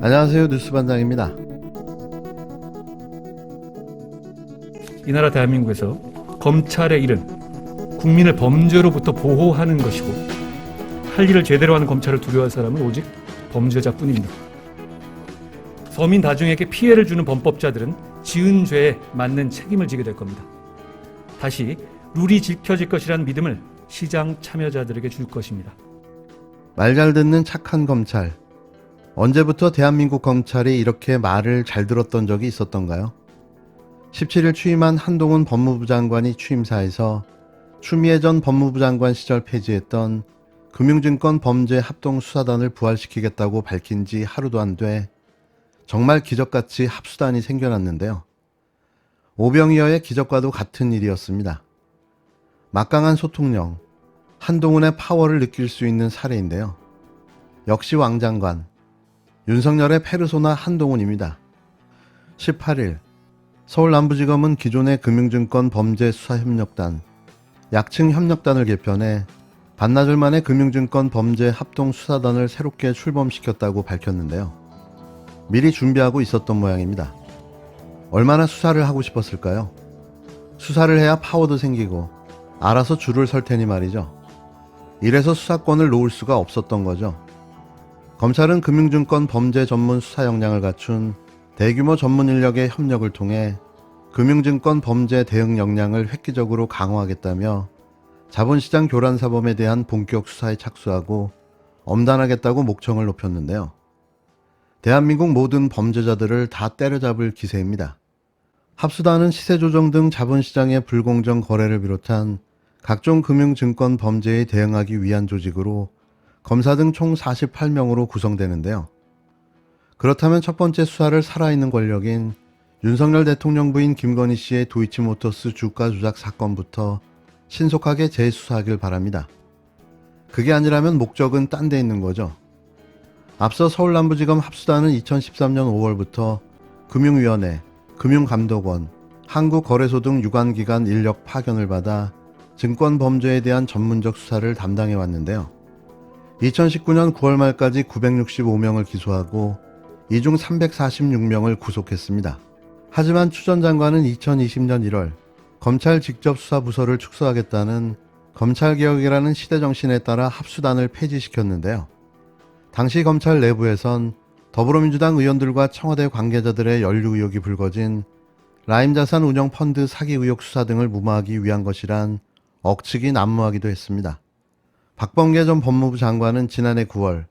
안녕하세요. 뉴스반장입니다. 이 나라 대한민국에서 검찰의 일은 국민을 범죄로부터 보호하는 것이고, 할 일을 제대로 하는 검찰을 두려워할 사람은 오직 범죄자뿐입니다. 서민 다중에게 피해를 주는 범법자들은 지은 죄에 맞는 책임을 지게 될 겁니다. 다시 룰이 지켜질 것이라는 믿음을 시장 참여자들에게 줄 것입니다. 말 잘 듣는 착한 검찰. 언제부터 대한민국 검찰이 이렇게 말을 잘 들었던 적이 있었던가요? 17일 취임한 한동훈 법무부 장관이 취임사에서 추미애 전 법무부 장관 시절 폐지했던 금융증권 범죄 합동수사단을 부활시키겠다고 밝힌 지 하루도 안 돼 정말 기적같이 합수단이 생겨났는데요. 오병이어의 기적과도 같은 일이었습니다. 막강한 소통력, 한동훈의 파워를 느낄 수 있는 사례인데요. 역시 왕 장관, 윤석열의 페르소나 한동훈입니다. 18일 서울남부지검은 기존의 금융증권 범죄수사협력단, 약칭 협력단을 개편해 반나절 만에 금융증권 범죄 합동수사단을 새롭게 출범시켰다고 밝혔는데요. 미리 준비하고 있었던 모양입니다. 얼마나 수사를 하고 싶었을까요? 수사를 해야 파워도 생기고 알아서 줄을 설 테니 말이죠. 이래서 수사권을 놓을 수가 없었던 거죠. 검찰은 금융증권 범죄 전문 수사 역량을 갖춘 대규모 전문 인력의 협력을 통해 금융증권 범죄 대응 역량을 획기적으로 강화하겠다며 자본시장 교란사범에 대한 본격 수사에 착수하고 엄단하겠다고 목청을 높였는데요. 대한민국 모든 범죄자들을 다 때려잡을 기세입니다. 합수단은 시세조정 등 자본시장의 불공정 거래를 비롯한 각종 금융증권 범죄에 대응하기 위한 조직으로 검사 등 총 48명으로 구성되는데요. 그렇다면 첫 번째 수사를 살아있는 권력인 윤석열 대통령 부인 김건희 씨의 도이치모터스 주가 조작 사건부터 신속하게 재수사하길 바랍니다. 그게 아니라면 목적은 딴 데 있는 거죠. 앞서 서울남부지검 합수단은 2013년 5월부터 금융위원회, 금융감독원, 한국거래소 등 유관기관 인력 파견을 받아 증권범죄에 대한 전문적 수사를 담당해 왔는데요. 2019년 9월 말까지 965명을 기소하고 이 중 346명을 구속했습니다. 하지만 추 전 장관은 2020년 1월 검찰 직접 수사부서를 축소하겠다는 검찰개혁이라는 시대정신에 따라 합수단을 폐지시켰는데요. 당시 검찰 내부에선 더불어민주당 의원들과 청와대 관계자들의 연루 의혹이 불거진 라임자산 운영 펀드 사기 의혹 수사 등을 무마하기 위한 것이란 억측이 난무하기도 했습니다. 박범계 전 법무부 장관은 지난해 9월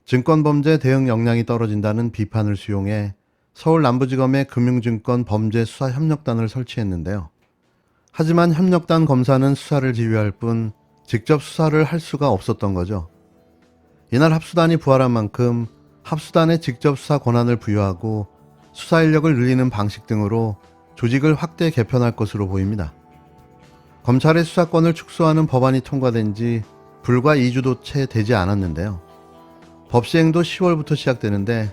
증권범죄 대응 역량이 떨어진다는 비판을 수용해 서울 남부지검에 금융증권 범죄 수사 협력단을 설치했는데요. 하지만 협력단 검사는 수사를 지휘할 뿐 직접 수사를 할 수가 없었던 거죠. 이날 합수단이 부활한 만큼 합수단의 직접 수사 권한을 부여하고 수사 인력을 늘리는 방식 등으로 조직을 확대 개편할 것으로 보입니다. 검찰의 수사권을 축소하는 법안이 통과된 지 불과 2주도 채 되지 않았는데요. 법 시행도 10월부터 시작되는데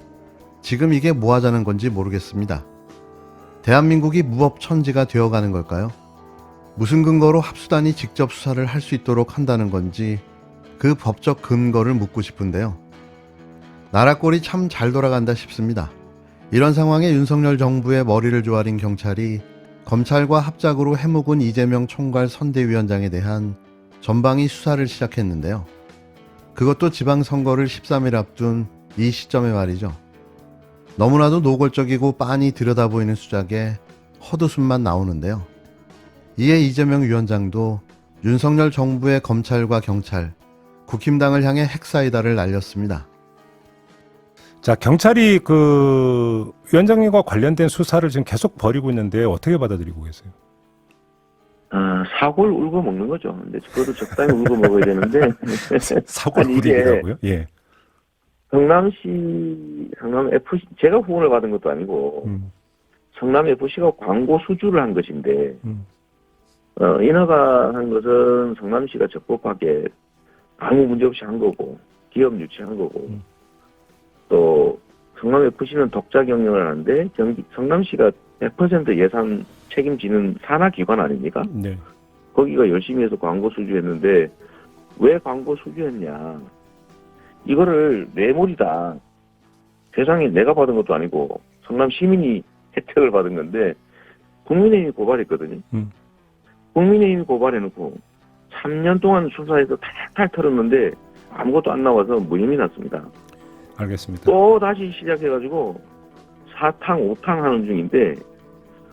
지금 이게 뭐 하자는 건지 모르겠습니다. 대한민국이 무법천지가 되어가는 걸까요? 무슨 근거로 합수단이 직접 수사를 할 수 있도록 한다는 건지 그 법적 근거를 묻고 싶은데요. 나라 꼴이 참 잘 돌아간다 싶습니다. 이런 상황에 윤석열 정부의 머리를 조아린 경찰이 검찰과 합작으로 해묵은 이재명 총괄 선대위원장에 대한 전방위 수사를 시작했는데요. 그것도 지방선거를 13일 앞둔 이 시점에 말이죠. 너무나도 노골적이고 빤히 들여다보이는 수작에 헛웃음만 나오는데요. 이에 이재명 위원장도 윤석열 정부의 검찰과 경찰, 국힘당을 향해 핵사이다를 날렸습니다. 자, 경찰이 그 위원장님과 관련된 수사를 지금 계속 벌이고 있는데 어떻게 받아들이고 계세요? 사골 울고 먹는 거죠. 근데 그것도 적당히 울고 먹어야 되는데. 사골 아니, 이게 울이라고요? 예. 성남 FC, 제가 후원을 받은 것도 아니고, 성남 FC가 광고 수주를 한 것인데, 인허가 한 것은 성남시가 적법하게 아무 문제 없이 한 거고, 기업 유치한 거고, 또 성남 FC는 독자 경영을 하는데 성남시가 100% 예산 책임지는 산하기관 아닙니까? 네. 거기가 열심히 해서 광고 수주했는데 왜 광고 수주했냐? 이거를 뇌물이다. 세상에 내가 받은 것도 아니고 성남 시민이 혜택을 받은 건데 국민의힘이 고발했거든요. 국민의힘이 고발해놓고 3년 동안 수사해서 탈탈 털었는데 아무것도 안 나와서 무혐의 났습니다. 알겠습니다. 또 다시 시작해가지고 4탕 5탕 하는 중인데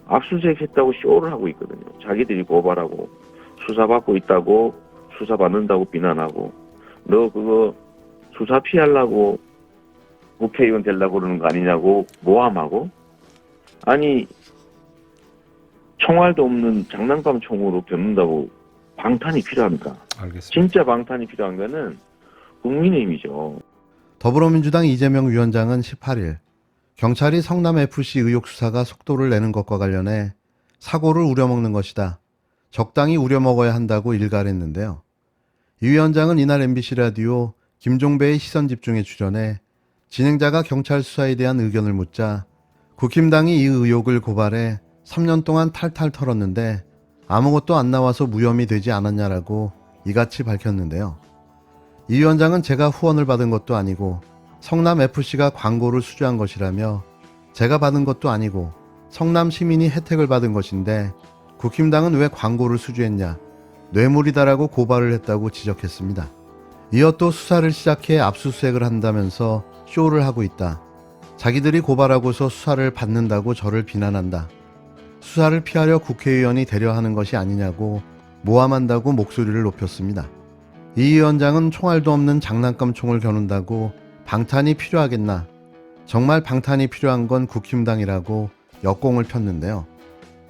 압수수색 했다고 쇼를 하고 있거든요. 자기들이 고발하고 수사받고 있다고 수사받는다고 비난하고 너 그거 수사 피하려고 국회의원 되려고 그러는 거 아니냐고 모함하고 아니 총알도 없는 장난감 총으로 겨눈다고 방탄이 필요합니까? 알겠습니다. 진짜 방탄이 필요한 거는 국민의힘이죠. 더불어민주당 이재명 위원장은 18일 경찰이 성남FC 의혹 수사가 속도를 내는 것과 관련해 사고를 우려먹는 것이다. 적당히 우려먹어야 한다고 일갈했는데요. 이 위원장은 이날 MBC 라디오 김종배의 시선집중에 출연해 진행자가 경찰 수사에 대한 의견을 묻자 국힘당이 이 의혹을 고발해 3년 동안 탈탈 털었는데 아무것도 안 나와서 무혐의 되지 않았냐라고 이같이 밝혔는데요. 이 위원장은 제가 후원을 받은 것도 아니고 성남FC가 광고를 수주한 것이라며 제가 받은 것도 아니고 성남 시민이 혜택을 받은 것인데 국힘당은 왜 광고를 수주했냐, 뇌물이다라고 고발을 했다고 지적했습니다. 이어 또 수사를 시작해 압수수색을 한다면서 쇼를 하고 있다. 자기들이 고발하고서 수사를 받는다고 저를 비난한다. 수사를 피하려 국회의원이 되려 하는 것이 아니냐고 모함한다고 목소리를 높였습니다. 이 위원장은 총알도 없는 장난감 총을 겨눈다고 방탄이 필요하겠나? 정말 방탄이 필요한 건 국힘당이라고 역공을 폈는데요.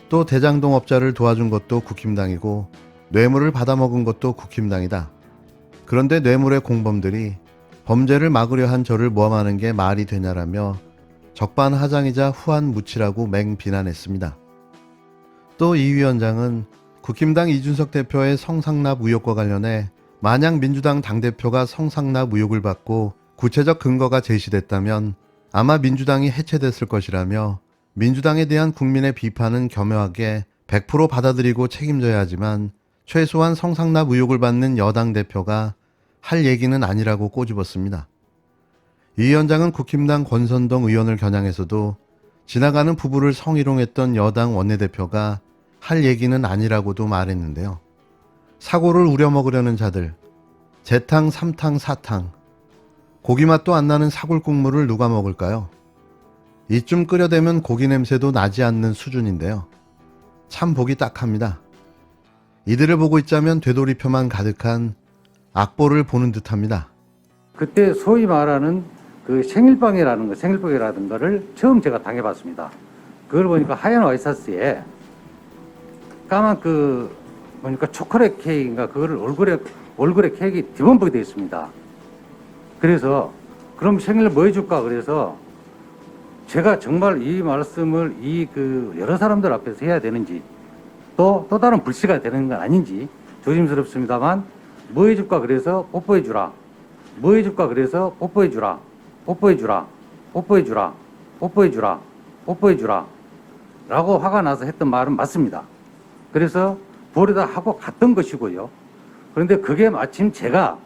또 대장동업자를 도와준 것도 국힘당이고 뇌물을 받아먹은 것도 국힘당이다. 그런데 뇌물의 공범들이 범죄를 막으려 한 저를 모함하는 게 말이 되냐라며 적반하장이자 후한무치라고 맹비난했습니다. 또 이 위원장은 국힘당 이준석 대표의 성상납 의혹과 관련해 만약 민주당 당대표가 성상납 의혹을 받고 구체적 근거가 제시됐다면 아마 민주당이 해체됐을 것이라며 민주당에 대한 국민의 비판은 겸허하게 100% 받아들이고 책임져야 하지만 최소한 성상납 의혹을 받는 여당 대표가 할 얘기는 아니라고 꼬집었습니다. 이 위원장은 국힘당 권선동 의원을 겨냥해서도 지나가는 부부를 성희롱했던 여당 원내대표가 할 얘기는 아니라고도 말했는데요. 사고를 우려먹으려는 자들, 재탕, 3탕, 4탕, 고기 맛도 안 나는 사골 국물을 누가 먹을까요? 이쯤 끓여대면 고기 냄새도 나지 않는 수준인데요. 참 보기 딱합니다. 이들을 보고 있자면 되돌이표만 가득한 악보를 보는 듯합니다. 그때 소위 말하는 그 생일빵이라는 거를 처음 제가 당해봤습니다. 그걸 보니까 하얀 와이셔츠에 까만 보니까 초콜릿 케이크인가 그거를 얼굴에 케이크 디범벅이 되어 있습니다. 그래서 그럼 생일 뭐 해줄까 그래서 제가 정말 이 말씀을 여러 사람들 앞에서 해야 되는지 또 다른 불씨가 되는 건 아닌지 조심스럽습니다만 뭐 해줄까 그래서 뽀뽀해주라. 뭐 해줄까 그래서 뽀뽀해주라. 뽀뽀해주라. 뽀뽀해주라. 뽀뽀해주라. 뽀뽀해주라. 라고 화가 나서 했던 말은 맞습니다. 그래서 버리다 하고 갔던 것이고요. 그런데 그게 마침 제가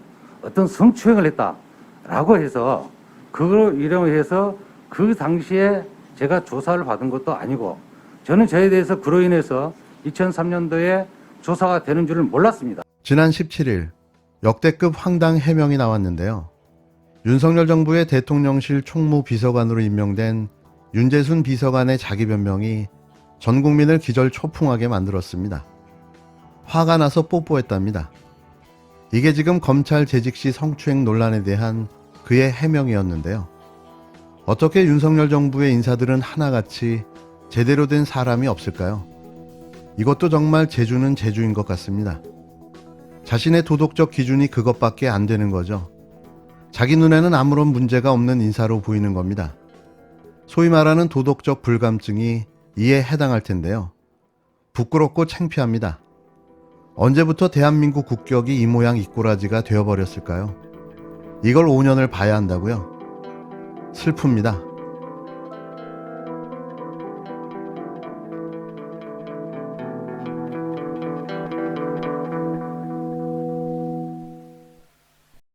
어떤 성추행을 했다라고 해서 그걸 이용해서 그 당시에 제가 조사를 받은 것도 아니고 저는 저에 대해서 그로 인해서 2003년도에 조사가 되는 줄을 몰랐습니다. 지난 17일 역대급 황당 해명이 나왔는데요. 윤석열 정부의 대통령실 총무비서관으로 임명된 윤재순 비서관의 자기 변명이 전 국민을 기절 초풍하게 만들었습니다. 화가 나서 뽀뽀했답니다. 이게 지금 검찰 재직 시 성추행 논란에 대한 그의 해명이었는데요. 어떻게 윤석열 정부의 인사들은 하나같이 제대로 된 사람이 없을까요? 이것도 정말 재주는 재주인 것 같습니다. 자신의 도덕적 기준이 그것밖에 안 되는 거죠. 자기 눈에는 아무런 문제가 없는 인사로 보이는 겁니다. 소위 말하는 도덕적 불감증이 이에 해당할 텐데요. 부끄럽고 창피합니다. 언제부터 대한민국 국격이 이 모양 이 꼬라지가 되어버렸을까요? 이걸 5년을 봐야 한다고요? 슬픕니다.